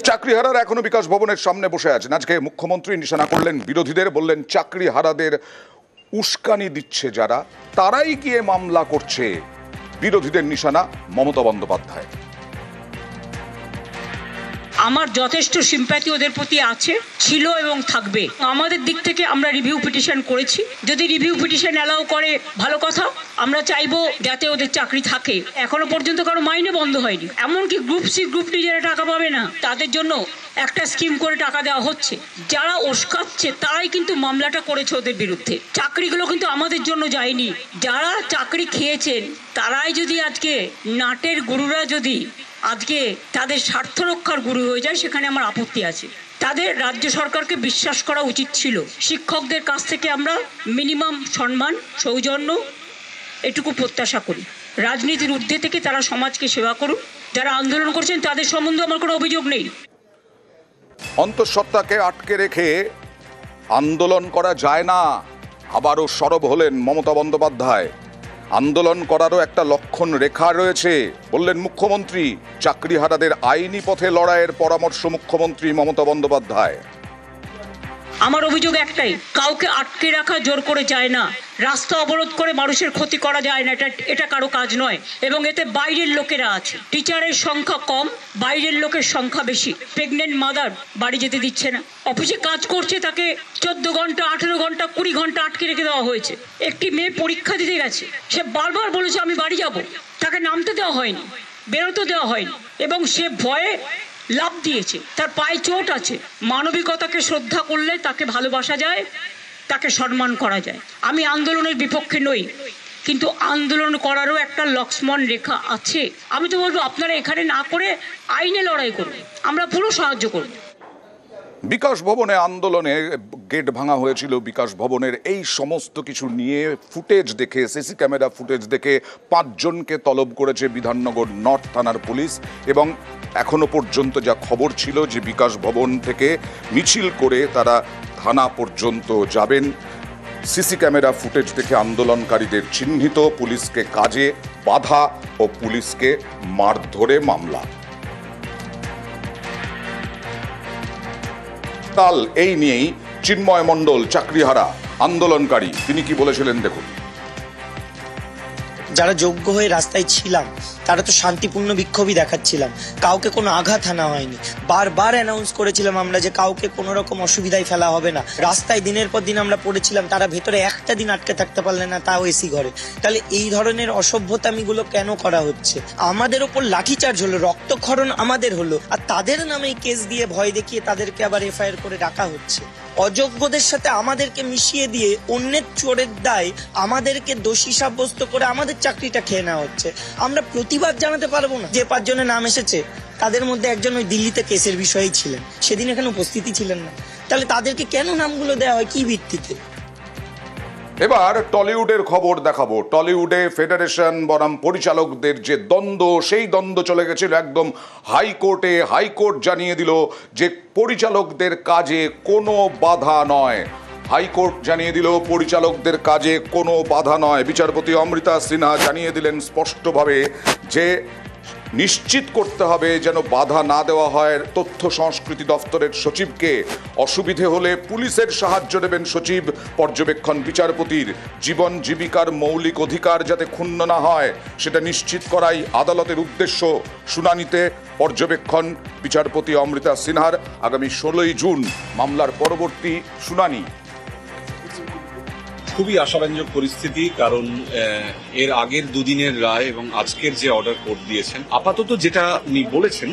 চাকরিহারারা এখনো বিকাশ ভবনের সামনে বসে আছেন। আজকে মুখ্যমন্ত্রী নিশানা করলেন বিরোধীদের, বললেন চাকরিহারাদের উস্কানি দিচ্ছে যারা, তারাই গিয়ে মামলা করছে। বিরোধীদের নিশানা মমতা বন্দ্যোপাধ্যায়। আমার যথেষ্ট সিম্প্যাথি ওদের প্রতি আছে, ছিল এবং থাকবে। আমাদের দিক থেকে আমরা রিভিউ পিটিশন করেছি। যদি রিভিউ পিটিশন অ্যালাউ করে ভালো কথা, আমরা চাইবো যাতে ওদের চাকরি থাকে। এখনো পর্যন্ত কারো মাইনে বন্ধ হয়নি। এমনকি গ্রুপ সি গ্রুপ ডি যারা টাকা পাবে না তাদের জন্য একটা স্কিম করে টাকা দেওয়া হচ্ছে। যারা উস্কাচ্ছে তারাই কিন্তু মামলাটা করেছে ওদের বিরুদ্ধে। চাকরিগুলো কিন্তু আমাদের জন্য যায়নি। যারা চাকরি খেয়েছেন তারাই যদি আজকে নাটের গুরুরা যদি আজকে তাদের স্বার্থ রক্ষার গুরু হয়ে যায়, সেখানে আমার আপত্তি আছে। তাদের রাজ্য সরকারকে বিশ্বাস করা উচিত ছিল। শিক্ষকদের কাছ থেকে আমরা মিনিমাম সম্মান, সৌজন্য এটুকু প্রত্যাশা করি। রাজনীতির ঊর্ধ্বে থেকে তারা সমাজকে সেবা করুন। যারা আন্দোলন করছেন তাদের সম্বন্ধে আমার কোনো অভিযোগ নেই। অন্তঃসত্ত্বাকে আটকে রেখে আন্দোলন করা যায় না, আবারও সরব হলেন মমতা বন্দ্যোপাধ্যায়। আন্দোলন করারও একটা লক্ষণ রেখা রয়েছে বললেন মুখ্যমন্ত্রী। চাকরিহারাদের আইনি পথে লড়াইয়ের পরামর্শ মুখ্যমন্ত্রী মমতা বন্দ্যোপাধ্যায়। আমার অভিযোগ একটাই, কাউকে আটকে রাখা জোর করে যায় না। রাস্তা অবরোধ করে মানুষের ক্ষতি করা যায় না, এটা কারো কাজ নয়। এবং এতে বাইরের লোকেরা আছে। টিচারের সংখ্যা কম, বাইরের লোকের সংখ্যা বেশি। প্রেগনেন্ট মাদার বাড়ি যেতে দিচ্ছে না। অফিসে কাজ করছে তাকে 14 ঘন্টা, 18 ঘন্টা, 20 ঘন্টা আটকে রেখে দেওয়া হয়েছে। একটি মেয়ে পরীক্ষা দিতে গেছে, সে বারবার বলেছে আমি বাড়ি যাব, তাকে নামতে দেওয়া হয়নি, বেরোতে দেওয়া হয়নি, এবং সে ভয়ে লাভ দিয়েছে। তার পায়ে চোট আছে। মানবিকতাকে শ্রদ্ধা করলে তাকে ভালোবাসা যায়, তাকে সম্মান করা যায়। আমি আন্দোলনের বিপক্ষে নই, কিন্তু আন্দোলন করারও একটা লক্ষ্মণ রেখা আছে। আমি তো বলবো আপনারা এখানে না করে আইনে লড়াই করুন, আমরা পুরো সাহায্য করব। বিকাশ ভবনে আন্দোলনে গেট ভাঙা হয়েছিল। বিকাশ ভবনের এই সমস্ত কিছু নিয়ে ফুটেজ দেখে, সিসি ক্যামেরা ফুটেজ দেখে 5 জনকে তলব করেছে বিধাননগর নর্থ থানার পুলিশ। এবং এখনো পর্যন্ত যা খবর ছিল যে বিকাশ ভবন থেকে মিছিল করে তারা থানা পর্যন্ত যাবেন। সিসি ক্যামেরা ফুটেজ দেখে আন্দোলনকারীদের চিহ্নিত, পুলিশকে কাজে বাধা ও পুলিশকে মারধরে মামলা। কাল এই নিয়েই চিন্ময় মণ্ডল, চাকরিহারা আন্দোলনকারী, তিনি কি বলেছিলেন দেখুন। যারা যোগ্য হয়ে রাস্তায় ছিলাম তারা তো শান্তিপূর্ণ বিক্ষোভই দেখাচ্ছিলাম, কাউকে কোনো আঘাত আনা হয়নি। বারবার অ্যানাউন্স করেছিলাম আমরা যে কাউকে কোনো রকম অসুবিধায় ফেলা হবে না। রাস্তায় দিনের পর দিন আমরা পড়েছিলাম, তারা ভেতরে একটা দিন আটকে থাকতে পারলেন না, তাও এসি ঘরে। তাহলে এই ধরনের অসভ্যতামিগুলো কেন করা হচ্ছে? আমাদের ওপর লাঠিচার্জ হলো, রক্তক্ষরণ আমাদের হলো, আর তাদের নামে কেস দিয়ে ভয় দেখিয়ে তাদেরকে আবার এফআইআর করে রাখা হচ্ছে। অযোগ্যদের সাথে আমাদেরকে মিশিয়ে দিয়ে অন্যের চোরের দায় আমাদেরকে দোষী সাব্যস্ত করে আমাদের চাকরিটা খেয়ে নেওয়া হচ্ছে। আমরা প্রতিবাদ জানাতে পারবো না? যে 5 জনের নাম এসেছে তাদের মধ্যে একজন ওই দিল্লিতে কেসের বিষয়েই ছিলেন, সেদিন এখানে উপস্থিতি ছিলেন না। তাহলে তাদেরকে কেন নামগুলো দেওয়া হয়, কি ভিত্তিতে? এবার টলিউডের খবর দেখাবো। টলিউডে ফেডারেশন বনাম পরিচালকদের যে দ্বন্দ্ব, সেই দ্বন্দ্ব চলে গেছিল একদম হাইকোর্টে। হাইকোর্ট জানিয়ে দিল যে পরিচালকদের কাজে কোনো বাধা নয়। হাইকোর্ট জানিয়ে দিল পরিচালকদের কাজে কোনো বাধা নয়। বিচারপতি অমৃতা সিনহা জানিয়ে দিলেন স্পষ্টভাবে যে নিশ্চিত করতে হবে যেন বাধা না দেওয়া হয় তথ্য সংস্কৃতি দপ্তরের সচিবকে। অসুবিধে হলে পুলিশের সাহায্য নেবেন সচিব। পর্যবেক্ষণ বিচারপতির। জীবন জীবিকার মৌলিক অধিকার যাতে ক্ষুণ্ণ না হয় সেটা নিশ্চিত করাই আদালতের উদ্দেশ্য। শুনানিতে পর্যবেক্ষণ বিচারপতি অমৃতা সিনহার। আগামী 16ই জুন মামলার পরবর্তী শুনানি। খুবই আশাব্যঞ্জক পরিস্থিতি, কারণ এর আগের দুদিনের রায় এবং আজকের যে অর্ডার কোর্ট দিয়েছেন, আপাতত যেটা উনি বলেছেন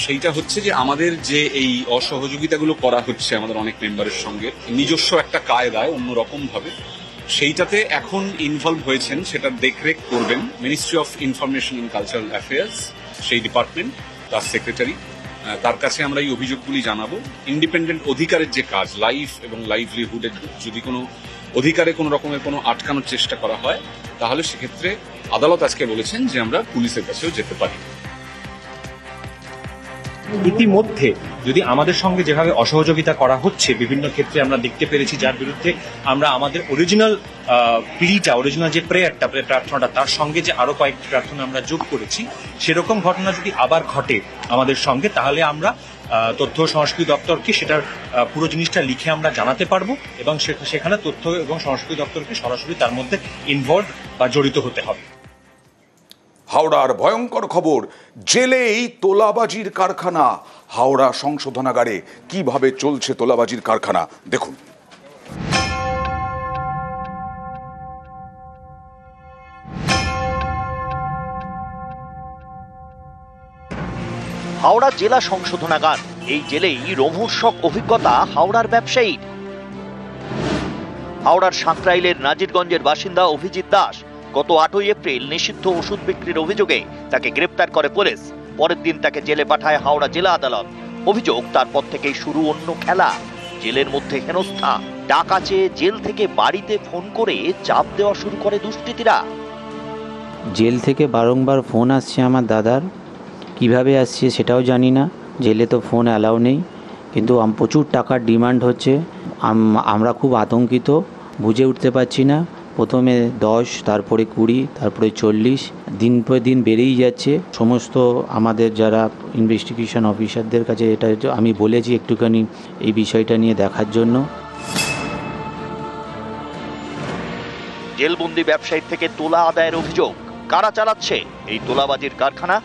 সেইটা হচ্ছে যে আমাদের যে এই অসহযোগিতাগুলো করা হচ্ছে আমাদের অনেক মেম্বারের সঙ্গে নিজস্ব একটা কায়দায় অন্যরকম ভাবে, সেইটাতে এখন ইনভলভ হয়েছেন, সেটা দেখরেখ করবেন ministry of information and cultural affairs, সেই ডিপার্টমেন্ট, তার সেক্রেটারি। তার কাছে আমরা এই অভিযোগগুলি জানাবো। ইন্ডিপেন্ডেন্ট অধিকারের যে কাজ, লাইফ এবং লাইভলিহুডের যদি কোনো অধিকারে কোনো রকমের কোনো আটকানোর চেষ্টা করা হয়, তাহলে সেক্ষেত্রে আদালত আজকে বলেছেন যে আমরা পুলিশের কাছেও যেতে পারি। ইতিমধ্যে যদি আমাদের সঙ্গে যেভাবে অসহযোগিতা করা হচ্ছে বিভিন্ন ক্ষেত্রে আমরা দেখতে পেরেছি, যার বিরুদ্ধে আমরা আমাদের অরিজিনাল অরিজিনাল যে প্রার্থনাটা তার সঙ্গে যে আরো কয়েকটি প্রার্থনা আমরা যোগ করেছি, সেরকম ঘটনা যদি আবার ঘটে আমাদের সঙ্গে, তাহলে আমরা তথ্য সংস্কৃতি দপ্তরকে সেটার পুরো জিনিসটা লিখে আমরা জানাতে পারবো এবং সেখানে তথ্য এবং সংস্কৃতি দপ্তরকে সরাসরি তার মধ্যে ইনভলভ বা জড়িত হতে হবে। হাওড়ার ভয়ঙ্কর খবর, জেলেই তোলাবাজির কারখানা। হাওড়া সংশোধনাগারে কিভাবে চলছে তোলাবাজির কারখানা দেখুন। হাওড়া জেলা সংশোধনাগার, এই জেলেই রোমহর্ষক অভিজ্ঞতা হাওড়ার ব্যবসায়ীর। হাওড়ার সাঁকরাইলের নাজিরগঞ্জের বাসিন্দা অভিজিৎ দাস গত 8ই এপ্রিল নিষিদ্ধ ওষুধ বিক্রির অভিযোগে তাকে গ্রেপ্তার করে পুলিশ। পরের দিন তাকে জেলে পাঠায় হাওড়া জেলা আদালত। অভিযোগ, তারপর থেকেই শুরু অন্য খেলা। জেলের মধ্যে হেনস্থা, টাকা চেয়ে জেল থেকে বাড়িতে ফোন করে চাপ দেওয়া শুরু করে দুষ্কৃতীরা। জেল থেকে বারংবার ফোন আসছে আমার দাদার, কিভাবে আসছে সেটাও জানি না। জেলে তো ফোন অ্যালাউ নেই, কিন্তু প্রচুর টাকার ডিমান্ড হচ্ছে। আমরা খুব আতঙ্কিত, বুঝে উঠতে পারছি না। প্রথমে 10, তারপরে 20, তারপরে 40, দিন পর দিন বেড়েই যাচ্ছে। সমস্ত আমাদের যারা ইনভেস্টিগেশন অফিসারদের কাছে এটা আমি বলেছি একটুখানি এই বিষয়টা নিয়ে দেখার জন্য। জেলবন্দি ব্যবসায়ীর থেকে তোলা আদায়ের অভিযোগ, কারা চালাচ্ছে এই তোলাবাজির কারখানা?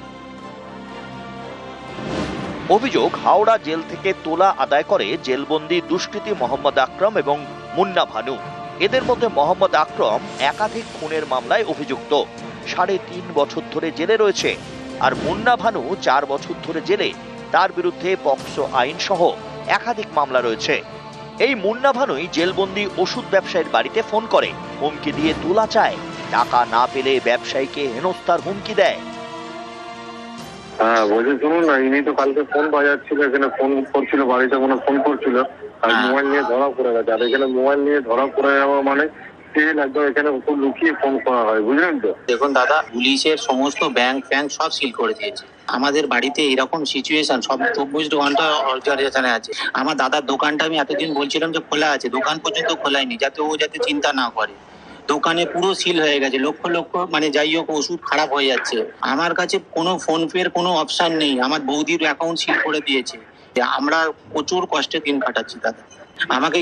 অভিযোগ, হাওড়া জেল থেকে তোলা আদায় করে জেলবন্দি দুষ্কৃতী মোহাম্মদ আকরম এবং মুন্না ভানু। এদের মধ্যে মোহাম্মদ আকরম একাধিক খুনের মামলায় অভিযুক্ত, 3.5 বছর ধরে জেলে রয়েছে। আর মুন্না ভানু 4 বছর ধরে জেলে, তার বিরুদ্ধে পক্সো আইন সহ একাধিক মামলা রয়েছে। এই মুন্না ভানুই জেলবন্দি ওষুধ ব্যবসায়ীর বাড়িতে ফোন করে হুমকি দিয়ে তোলা চায়। টাকা না পেলে ব্যবসায়ীকে হেনস্থার হুমকি দেয়। হ্যাঁ বলছি, শুনুন না, ইনি তো কালকে ফোন বাজাচ্ছিল, এখানে ফোন করছিল, বাড়িতে কোনো ফোন করছিল, আর মোবাইল নিয়ে ধরা পড়ে গেছে। আর এখানে মোবাইল নিয়ে ধরা পড়ে যাওয়া মানে তেল একদম এখানে খুব লুকিয়ে ফোন করা হয়, বুঝলেন তো? দেখুন দাদা, পুলিশের সমস্ত ব্যাংক সব সিল করে দিয়েছে। আমাদের বাড়িতে এরকম সিচুয়েশন, সব 24 ঘন্টা অবজারভেশনে আছে। আমার দাদার দোকানটা আমি এতদিন বলছিলাম যে খোলা আছে, দোকান পর্যন্ত খোলায়নি, যাতে ও চিন্তা না করে। দোকানে পুরো সিল হয়ে গেছে, লক্ষ লক্ষ মানে যাই হোক ওষুধ খারাপ হয়ে যাচ্ছে। আমার কাছে কোনো ফোন পের কোনো অপশন নেই, আমার বৌদির অ্যাকাউন্ট সিল করে দিয়েছে। আমরা প্রচুর কষ্টে দিন কাটাচ্ছি দাদা, আমাকে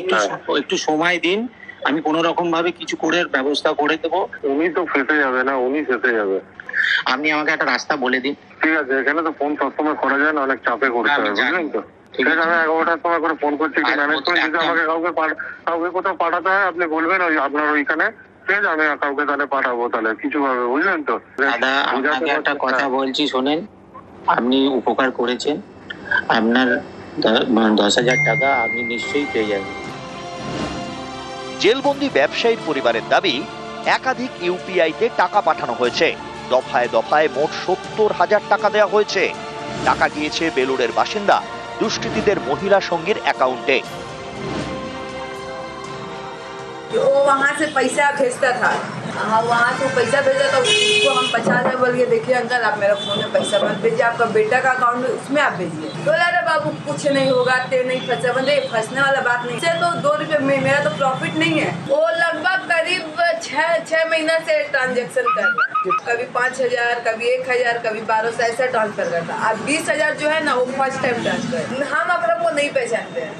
একটু সময় দিন, আমি কোন রকম ভাবে কিছু করে ব্যবস্থা করে দেবো। উনি তো ফেসে যাবে না, উনি ফেসে যাবে। আপনি আমাকে একটা রাস্তা বলে দিন। ঠিক আছে, এখানে তো ফোন সবসময় করা যায় না, অনেক চাপে করতে হবে, বুঝলেন তো? ঠিক আছে, আমি 11টার সময় করে ফোন করছি, একটু ম্যানেজ করে। যদি আমাকে কাউকে কোথাও পাঠাতে হয় আপনি বলবেন, ওই আপনার ওইখানে, ঠিক আছে? আমি কাউকে তাহলে পাঠাবো, তাহলে কিছু হবে, বুঝলেন তো? দাদা আপনাকে একটা কথা বলছি, শোনেন। আপনি উপকার করেছেন, আপনার 10,000 টাকা আপনি নিশ্চয়ই পেয়ে যাবেন। জেলবন্দি ব্যবসায়ীর পরিবারের দাবি, একাধিক ইউপিআইতে টাকা পাঠানো হয়েছে। দফায় দফায় মোট 70,000 টাকা দেওয়া হয়েছে। টাকা গিয়েছে বেলুড়ের বাসিন্দা দুষ্কৃতীদের মহিলা সঙ্গীর অ্যাকাউন্টে। वो वहाँ से पैसा भेजता था, वहाँ से पैसा भेजा तो उसको हम 50,000 बोल के, देखिए अंकल आप मेरा फोन में पैसा मत भेजिए, आपका बेटा का अकाउंट है उसमें आप भेजिए। बोला अरे बाबू कुछ नहीं होगा, तेरे नहीं फंसा। बंदे फंसने वाला बात नहीं है, तो 2 रुपये में मेरा तो प्रॉफिट नहीं है। वो लगभग करीब 6 महीना से ट्रांजेक्शन कर रहा है, कभी 5,000, कभी 1,000, कभी 1,200 ऐसा ट्रांसफर करता। अब 20,000 जो है ना वो फर्स्ट टाइम ट्रांसफर। हम अपने को नहीं पहचानते हैं,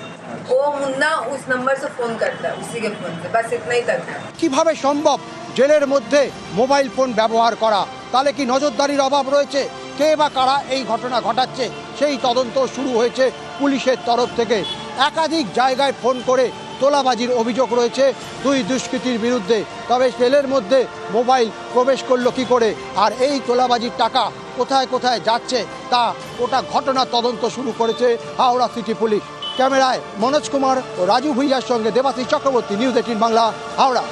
वो मुन्ना उस नंबर से फोन करता है, उसी के फोन से, बस इतना ही तक है। কিভাবে সম্ভব জেলের মধ্যে মোবাইল ফোন ব্যবহার করা? তাহলে কি নজরদারির অভাব রয়েছে? কে বা কারা এই ঘটনা ঘটাচ্ছে সেই তদন্ত শুরু হয়েছে পুলিশের তরফ থেকে। একাধিক জায়গায় ফোন করে তোলাবাজির অভিযোগ রয়েছে 2 দুষ্কৃতীর বিরুদ্ধে। তবে জেলের মধ্যে মোবাইল প্রবেশ করলো কি করে, আর এই তোলাবাজির টাকা কোথায় কোথায় যাচ্ছে তা ওটা ঘটনা তদন্ত শুরু করেছে হাওড়া সিটি পুলিশ। ক্যামেরায় মনোজ কুমার ও রাজু ভুইয়ার সঙ্গে দেবাশিস চক্রবর্তী, নিউজ 18 বাংলা, হাওড়া।